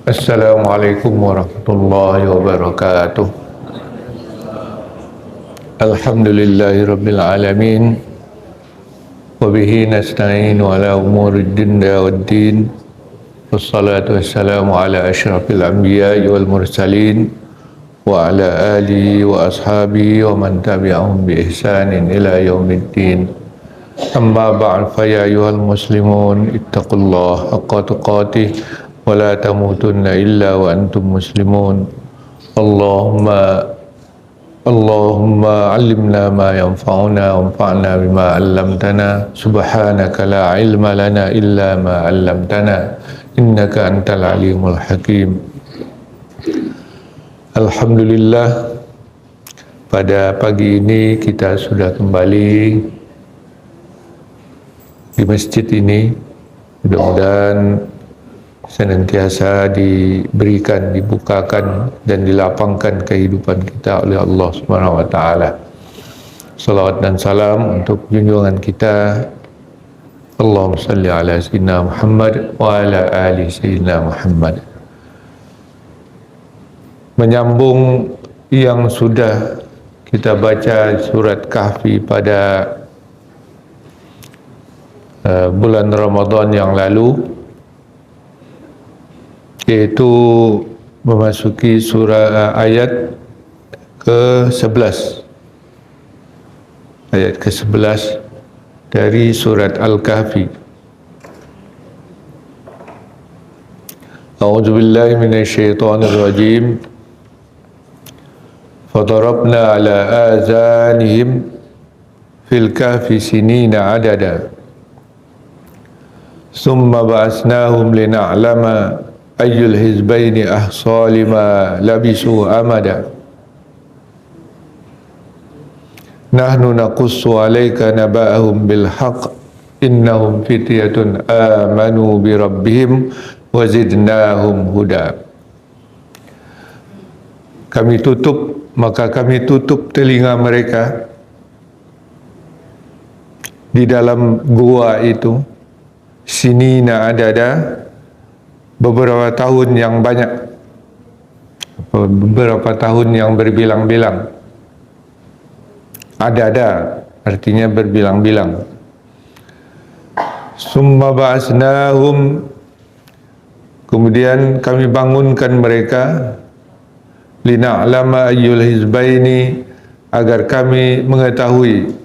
Assalamualaikum warahmatullahi wabarakatuh. Alhamdulillahi rabbil alamin. Wabihi nasta'inu ala umuri dunya waddin. Wassalatu wassalamu ala asyrafil anbiya'i wal mursalin wa ala alihi wa ashabihi wa man tabi'ahum bi ihsanin ila yaumiddin. Amma ba'd, fa ya ayyuhal muslimun ittaqullaha haqqa tuqatih wa la tamutunna illa wa antum muslimun. Allahumma 'allimna ma yanfa'una wanfa'na bima 'allamtana. Subhanaka la 'ilma lana illa ma 'allamtana innaka antal alimul hakim. Alhamdulillah, pada pagi ini kita sudah kembali di masjid ini. Mudah-mudahan senantiasa diberikan, dibukakan dan dilapangkan kehidupan kita oleh Allah Subhanahu wa taala. Salawat dan salam untuk junjungan kita, Allahumma salli ala sayyidina Muhammad wa ala ali sayyidina Muhammad. Menyambung yang sudah kita baca surat Kahfi pada bulan Ramadan yang lalu, yaitu memasuki surah ayat ke-11, ayat ke-11 dari surat Al-Kahfi. A'udzubillahi minasyaitonir rajim. Fadarabna ala azanihim fil kahfi sinina adada. Summa ba'asnahum lina'lama ayyul hizbaini ahsa lima labisu amada. Nahnu naqussu alayka naba'ahum bil haqq innahum fityatun amanu bi rabbihim wa zidnahum huda. Maka kami tutup telinga mereka di dalam gua itu, sinina adada, beberapa tahun yang banyak, beberapa tahun yang berbilang-bilang. Adada artinya berbilang-bilang. Summa ba'asnahum, kemudian kami bangunkan mereka, lina'lama ayyul hizbaini, agar kami mengetahui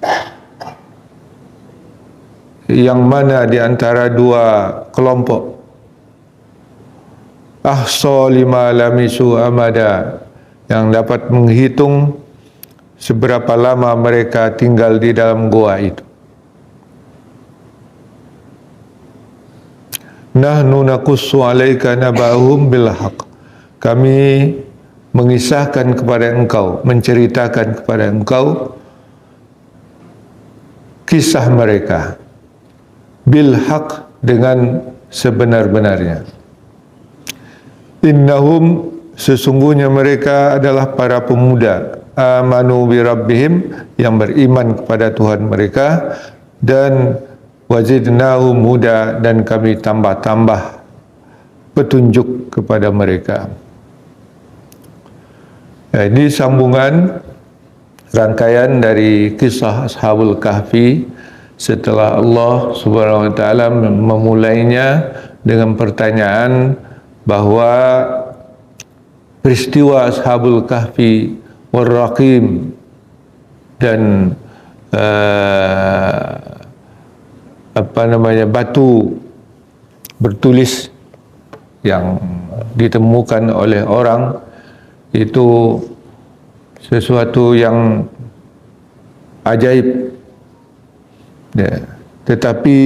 yang mana di antara dua kelompok, ahsa lima lamisu amada, yang dapat menghitung seberapa lama mereka tinggal di dalam gua itu. Nahnu naqussu alaika naba'ahum bil haqq, kami mengisahkan kepada engkau, menceritakan kepada engkau kisah mereka, bil haqq, dengan sebenar-benarnya. Innahum, sesungguhnya mereka adalah para pemuda, amanu bi rabbihim, yang beriman kepada Tuhan mereka, dan wazidnahum huda, dan kami tambah-tambah petunjuk kepada mereka. Ini sambungan rangkaian dari kisah Ashabul Kahfi setelah Allah Subhanahu wa taala memulainya dengan pertanyaan bahwa peristiwa Ashabul Kahfi war-Raqim dan batu bertulis yang ditemukan oleh orang itu sesuatu yang ajaib, ya. Tetapi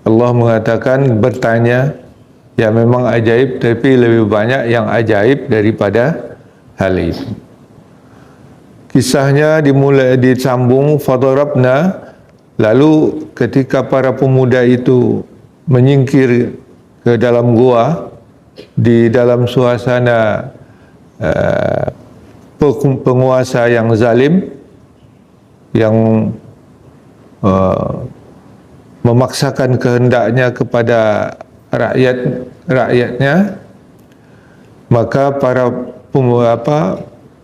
Allah mengatakan, bertanya, ya memang ajaib, tapi lebih banyak yang ajaib daripada hal itu. Kisahnya disambung, fadarabna, lalu ketika para pemuda itu menyingkir ke dalam gua di dalam suasana penguasa yang zalim, yang memaksakan kehendaknya kepada rakyatnya, maka para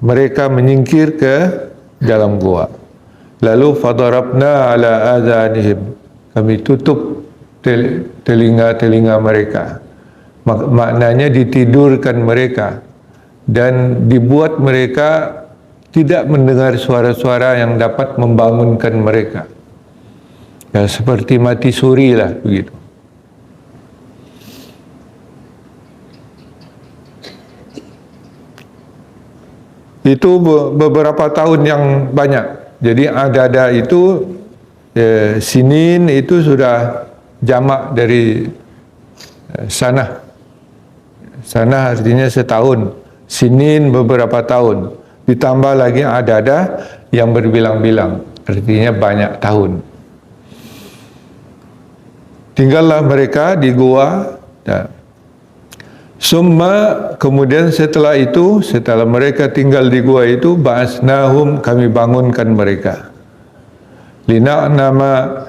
mereka menyingkir ke dalam gua. Lalu fadarabna ala adhanihim, kami tutup telinga-telinga mereka. Maknanya ditidurkan mereka dan dibuat mereka tidak mendengar suara-suara yang dapat membangunkan mereka. Ya, seperti mati suri lah begitu. Itu beberapa tahun yang banyak. Jadi ada itu sinin itu sudah jamak dari sanah. Sanah artinya setahun. Sinin beberapa tahun. Ditambah lagi ada yang berbilang-bilang, artinya banyak tahun. Tinggallah mereka di gua. Summa, kemudian setelah mereka tinggal di gua itu, ba'asnahum, kami bangunkan mereka. Lina'nama,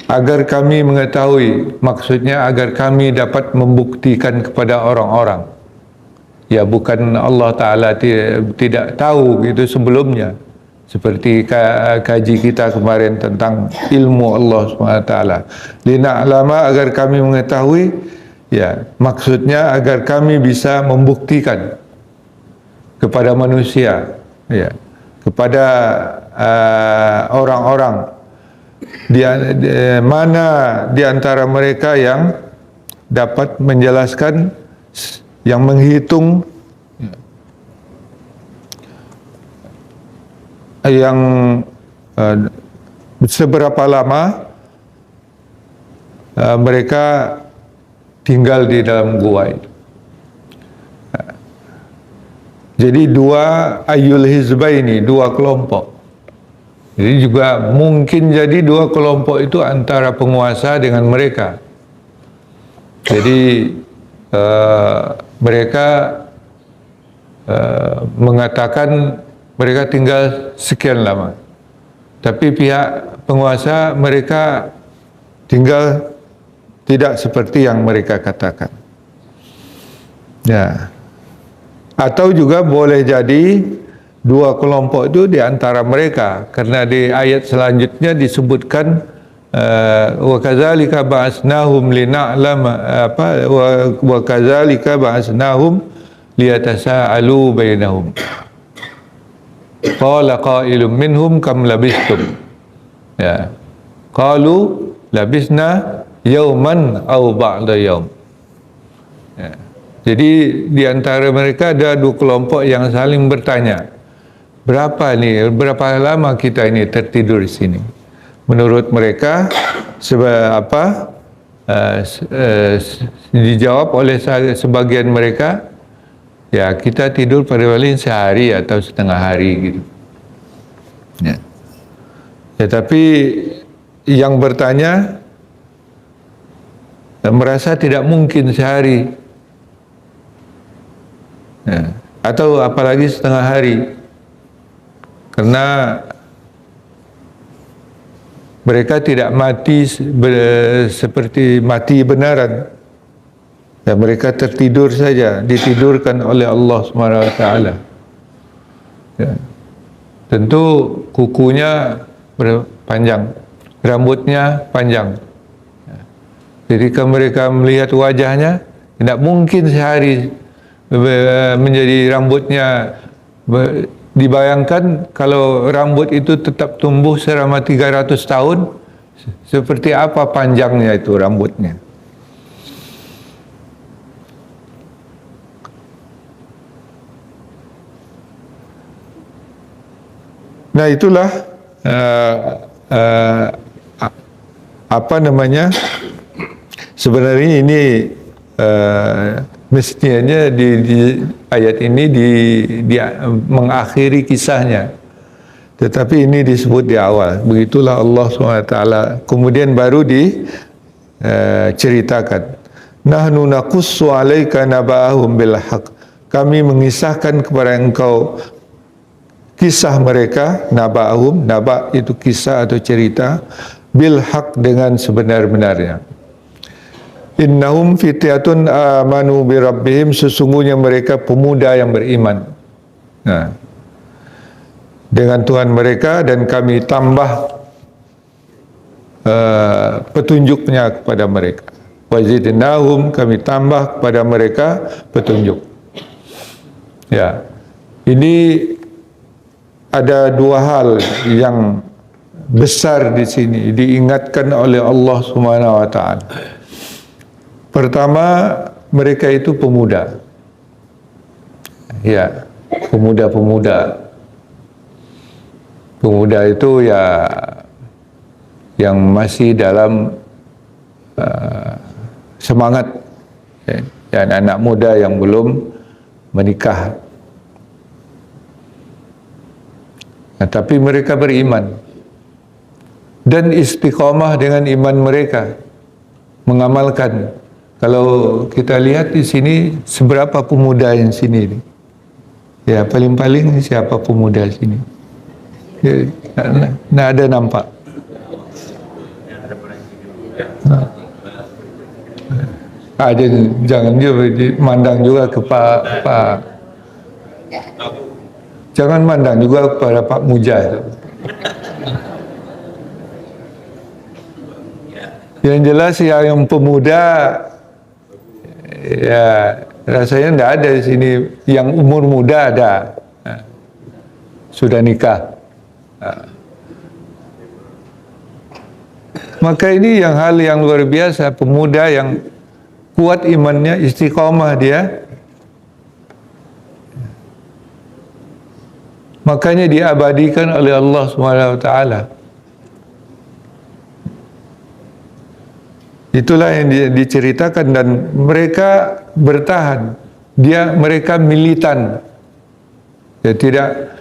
agar kami mengetahui, maksudnya agar kami dapat membuktikan kepada orang-orang. Ya, bukan Allah Ta'ala tidak tahu gitu sebelumnya. Seperti kaji kita kemarin tentang ilmu Allah SWT. Lina'lama, agar kami mengetahui, ya, maksudnya agar kami bisa membuktikan kepada manusia, ya, kepada orang-orang mana di antara mereka yang dapat menjelaskan, yang menghitung, yang seberapa lama mereka tinggal di dalam gua itu. Jadi dua kelompok. Jadi juga mungkin jadi dua kelompok itu antara penguasa dengan mereka. Jadi mereka mengatakan mereka tinggal sekian lama, tapi pihak penguasa mereka tinggal tidak seperti yang mereka katakan. Ya, atau juga boleh jadi dua kelompok itu di antara mereka, karena di ayat selanjutnya disebutkan wa kadzalika ba'asnahum lina'lama wa kadzalika ba'asnahum liyatasaalu bainahum qala qailum minhum kam labistum, ya, qalu labisna yauman aw ba'da yaum. Ya. Jadi di antara mereka ada dua kelompok yang saling bertanya, berapa lama kita ini tertidur di sini? Menurut mereka, dijawab oleh sebagian mereka, ya, kita tidur pada paling sehari atau setengah hari gitu. Ya. Ya, tapi yang bertanya merasa tidak mungkin sehari, ya, atau apalagi setengah hari, karena mereka tidak mati seperti mati benaran. Ya, mereka tertidur saja, ditidurkan oleh Allah SWT. Ya. Tentu kukunya panjang, rambutnya panjang. Ya. Ketika mereka melihat wajahnya, tidak mungkin sehari menjadi rambutnya. Dibayangkan kalau rambut itu tetap tumbuh selama 300 tahun, seperti apa panjangnya itu rambutnya. Nah, itulah sebenarnya ini mestinya di ayat ini mengakhiri kisahnya, tetapi ini disebut di awal. Begitulah Allah SWT. Kemudian baru diceritakan, nahnu naqussu 'alaika naba'ahum bil haqq, kami mengisahkan kepada engkau kisah mereka. Naba'ahum, naba' itu kisah atau cerita, bil haqq, dengan sebenar-benarnya. Innahum fityatun amanu bi rabbihim, sesungguhnya mereka pemuda yang beriman. Nah, dengan Tuhan mereka, dan kami tambah petunjuknya kepada mereka. Wazidnahum, kami tambah kepada mereka petunjuk. Ya, ini ada dua hal yang besar di sini diingatkan oleh Allah Subhanahu wa taala. Pertama, mereka itu pemuda. Ya, pemuda-pemuda. Pemuda itu ya yang masih dalam semangat, ya, dan anak muda yang belum menikah. Nah, tapi mereka beriman dan istiqamah dengan iman mereka, mengamalkan. Kalau kita lihat di sini, seberapa pemuda yang sini? Ya, paling-paling siapa pemuda sini? Ya, nah, ada nampak. Jangan juga mandang juga ke Pak. Jangan mandang juga kepada Pak Muja itu. Yang jelas yang pemuda, ya rasanya tidak ada di sini. Yang umur muda ada, sudah nikah. Maka ini hal yang luar biasa, pemuda yang kuat imannya, istiqomah dia. Makanya diabadikan oleh Allah SWT. Itulah yang diceritakan, dan mereka bertahan. Mereka militan. Ya, tidak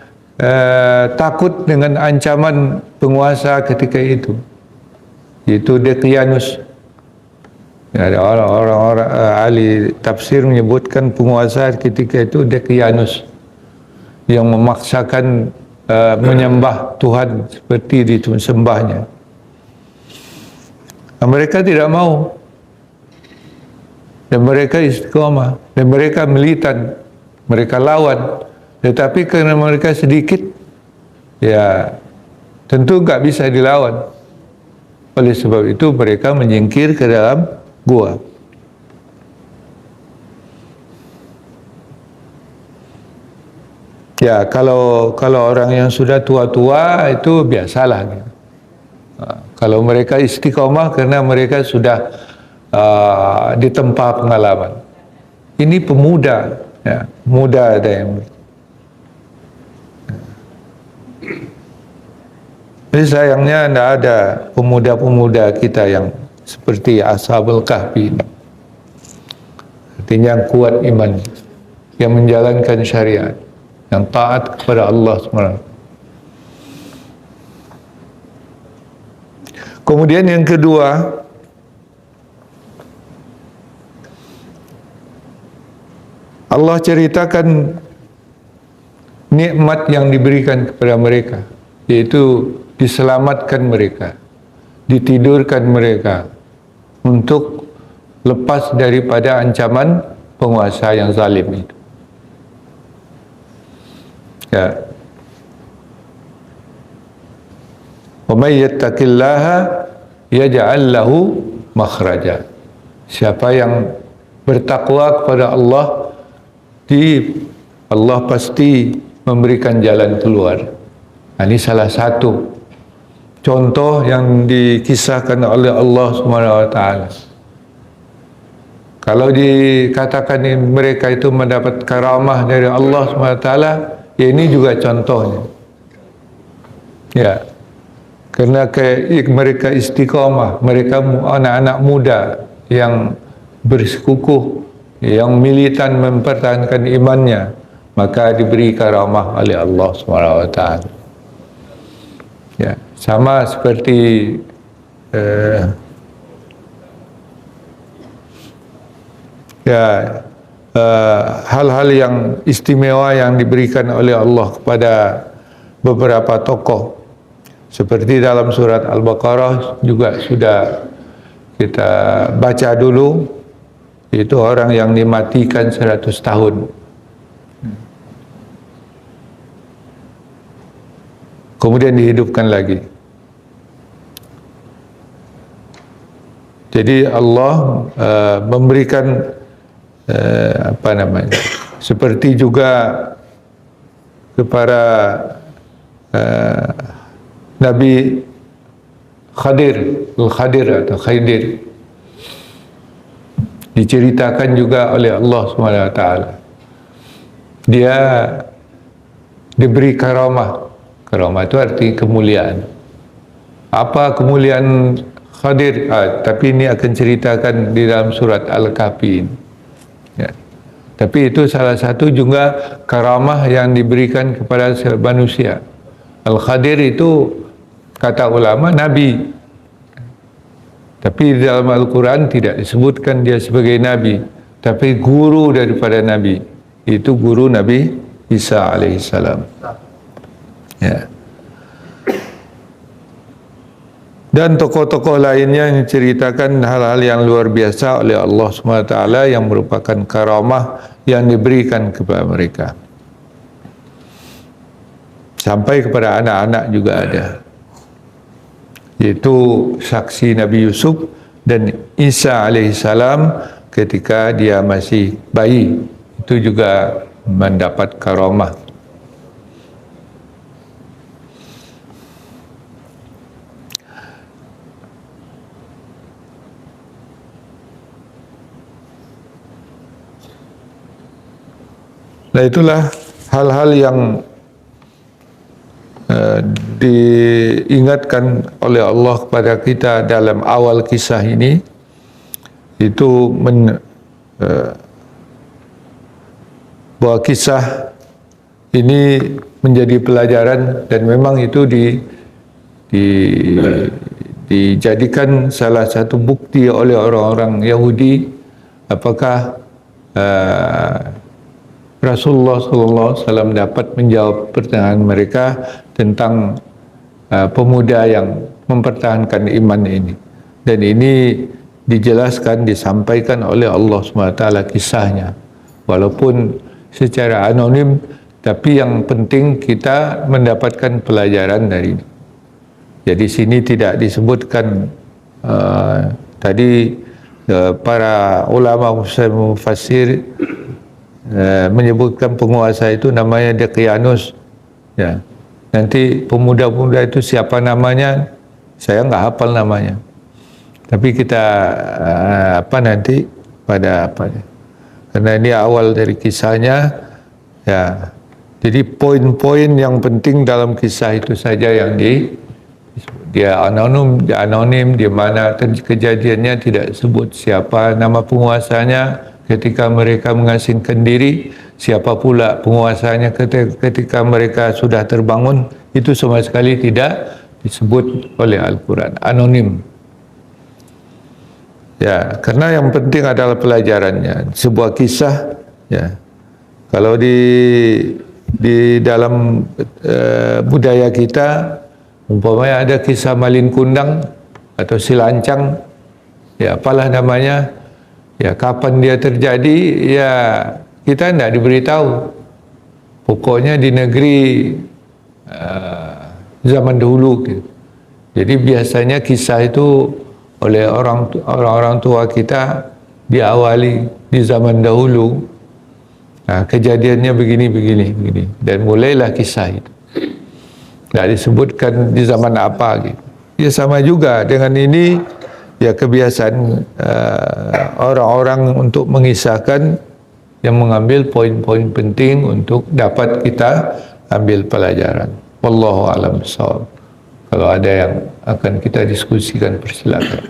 takut dengan ancaman penguasa ketika itu. Itu Deqianus. Ya, ada orang-orang ahli tafsir menyebutkan penguasa ketika itu Deqianus, yang memaksakan menyembah Tuhan seperti disembahnya. Nah, mereka tidak mau, dan mereka istiqomah, dan mereka militan, mereka lawan. Tetapi karena mereka sedikit, ya tentu nggak bisa dilawan. Oleh sebab itu mereka menyingkir ke dalam gua. Ya, kalau orang yang sudah tua-tua itu biasalah. Kalau mereka istiqomah karena mereka sudah ditempa pengalaman. Ini pemuda, ya, muda ada yang. Jadi sayangnya tidak ada pemuda-pemuda kita yang seperti Ashabul Kahfi. Artinya yang kuat iman, yang menjalankan syariat, yang taat kepada Allah SWT. Kemudian yang kedua, Allah ceritakan nikmat yang diberikan kepada mereka, yaitu diselamatkan mereka, ditidurkan mereka untuk lepas daripada ancaman penguasa yang zalim itu. Ya. Wa may yattaqillaha yaj'al lahu makhraja. Siapa yang bertakwa kepada Allah, Allah pasti memberikan jalan keluar. Ini salah satu contoh yang dikisahkan oleh Allah SWT. Kalau dikatakan mereka itu mendapat karamah dari Allah SWT, ya ini juga contohnya. Ya, karena mereka istiqomah, mereka anak-anak muda yang bersikukuh, yang militan mempertahankan imannya, maka diberi karamah oleh Allah SWT. Ya, sama seperti hal-hal yang istimewa yang diberikan oleh Allah kepada beberapa tokoh, seperti dalam surat Al-Baqarah juga sudah kita baca dulu, itu orang yang dimatikan 100 tahun. Kemudian dihidupkan lagi. Jadi Allah memberikan seperti juga kepada Nabi Khadir, Al-Khadir atau Khidir, diceritakan juga oleh Allah SWT. Dia diberi karamah. Karamah itu arti kemuliaan. Apa kemuliaan Khadir? Tapi ini akan ceritakan di dalam surat Al-Kahfi. Ya. Tapi itu salah satu juga karamah yang diberikan kepada manusia. Al-Khadir itu kata ulama Nabi. Tapi di dalam Al-Quran tidak disebutkan dia sebagai Nabi, tapi guru daripada Nabi. Itu guru Nabi Isa alaihissalam. Ya. Dan tokoh-tokoh lainnya yang menceritakan hal-hal yang luar biasa oleh Allah SWT yang merupakan karamah yang diberikan kepada mereka. Sampai kepada anak-anak juga ada. Yaitu saksi Nabi Yusuf dan Isa alaihissalam ketika dia masih bayi. Itu juga mendapat karamah. Nah, itulah hal-hal yang diingatkan oleh Allah kepada kita dalam awal kisah ini. Itu bahwa kisah ini menjadi pelajaran, dan memang itu dijadikan salah satu bukti oleh orang-orang Yahudi apakah Rasulullah SAW dapat menjawab pertanyaan mereka tentang pemuda yang mempertahankan iman ini. Dan ini dijelaskan, disampaikan oleh Allah SWT kisahnya. Walaupun secara anonim, tapi yang penting kita mendapatkan pelajaran dari ini. Jadi sini tidak disebutkan tadi para ulama mufassir menyebutkan penguasa itu namanya Dekianus. Ya. Nanti pemuda-pemuda itu siapa namanya, saya nggak hafal namanya. Tapi kita nanti pada karena ini awal dari kisahnya, ya. Jadi poin-poin yang penting dalam kisah itu saja yang dia anonim, di mana kejadiannya tidak sebut siapa nama penguasanya. Ketika mereka mengasingkan diri, siapa pula penguasanya ketika mereka sudah terbangun, itu sama sekali tidak disebut oleh Al-Quran, anonim. Ya, karena yang penting adalah pelajarannya. Sebuah kisah, ya. Kalau di dalam budaya kita, umpamanya ada kisah malin kundang atau silancang, ya apalah namanya. Ya, kapan dia terjadi, ya kita tidak diberitahu. Pokoknya di negeri zaman dahulu gitu. Jadi biasanya kisah itu oleh orang tua kita diawali di zaman dahulu. Nah, kejadiannya begini. Dan mulailah kisah itu. Tidak disebutkan di zaman apa gitu. Ya sama juga dengan ini. Ya, kebiasaan orang-orang untuk mengisahkan yang mengambil poin-poin penting untuk dapat kita ambil pelajaran. Wallahu a'lam bishawab. Kalau ada yang akan kita diskusikan, persilakan.